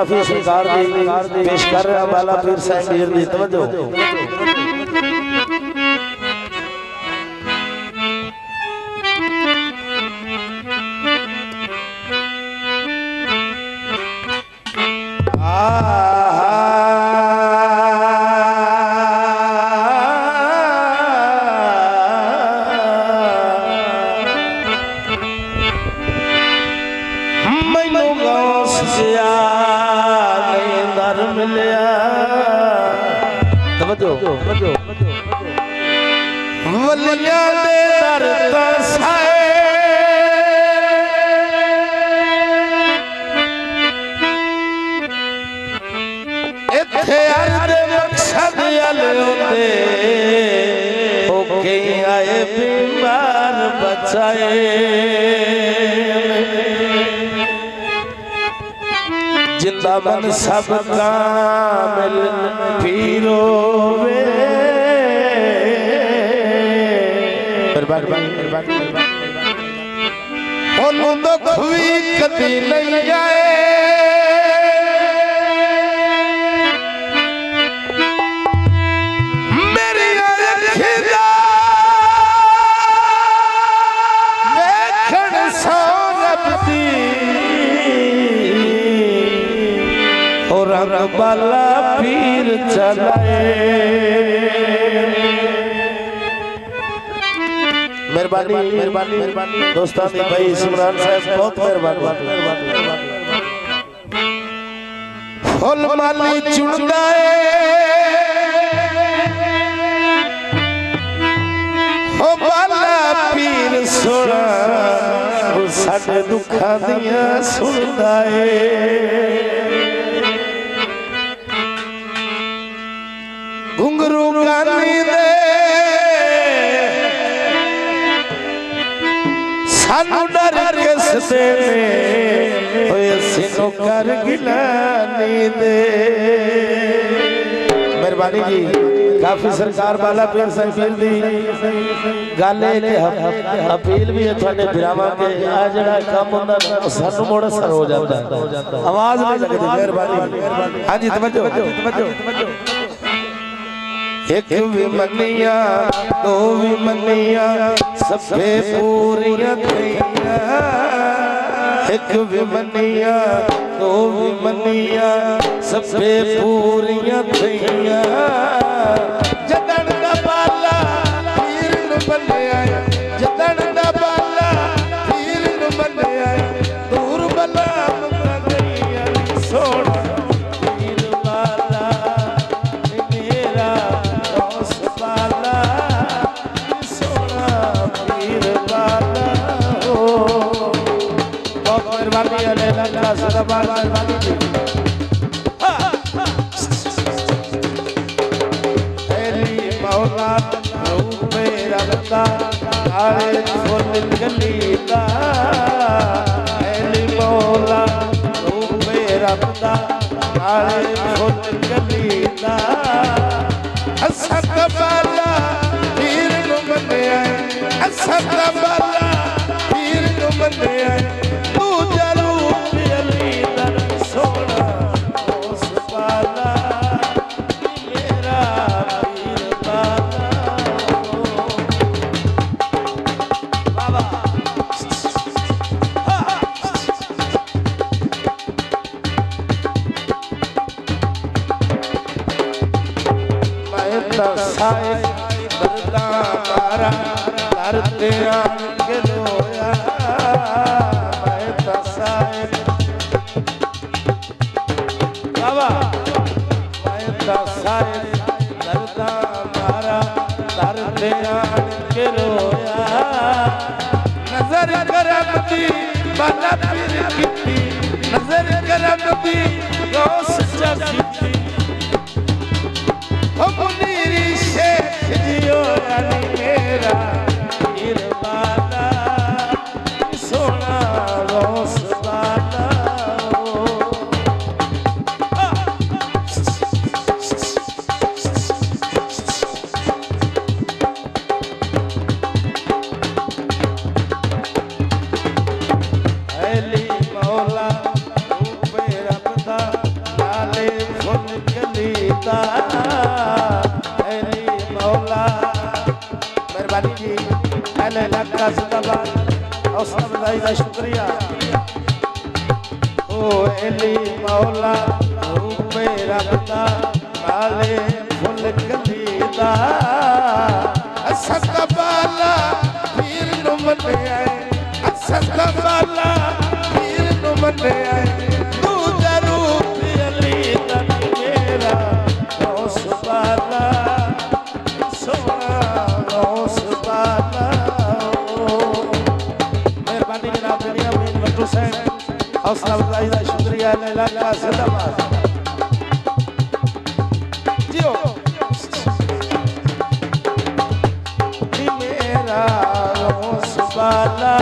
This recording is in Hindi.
काफी सरकार दी पेश कर रहा बाला पीर साहब मीर दी तवज्जो बीमार बचाए जिंदा मन सब कामिल पीरो कभी नहीं आए बाला पीर चलाए मेहरबानी मेहरबानी मेहरबानी दोस्तानी भाई सिमरान साहब बहुत मेहरबानी फुल माली चुनदाए ओ बाला पीर सोना साडे दुखां दियां सुनदा है घुंगरू गानी दे सानू डर किस दे ओए सिनो कर गिलानी दे मेहरबानी जी काफी सरकार बाला पीर साहब दी गल अपील भी है थोड़े बिरावां के आ जड़ा काम हुंदा सानू मोड़ असर हो जाता आवाज नहीं लगदी मेहरबानी हां जी तवज्जो एक भी मनिया दो भी मनिया सबे पूरियां थैया एक भी मनिया दो भी मनिया सबे पूरियां थैया जदन दा बाला पीर नु बन्निया जदन दा बाला पीर नु बन्निया दूर बला मंगा गईया सोना मेहरबानी जी पहले इलाका जिंदाबाद हौसला बधाई का शुक्रिया ओ एली मौला रूपे रबदा काले फुल कलीदा सतबाला पीर नु मने आए सतबाला पीर नु मने आए तू जरूर अली तन मेरा गौस बाला सोना गौस बाला मेहरबानी जनाब दुनिया में बट्टू सैन हौसला अफजाई का शुक्रिया इलाका जिंदाबाद जियो मेरा गौस बाला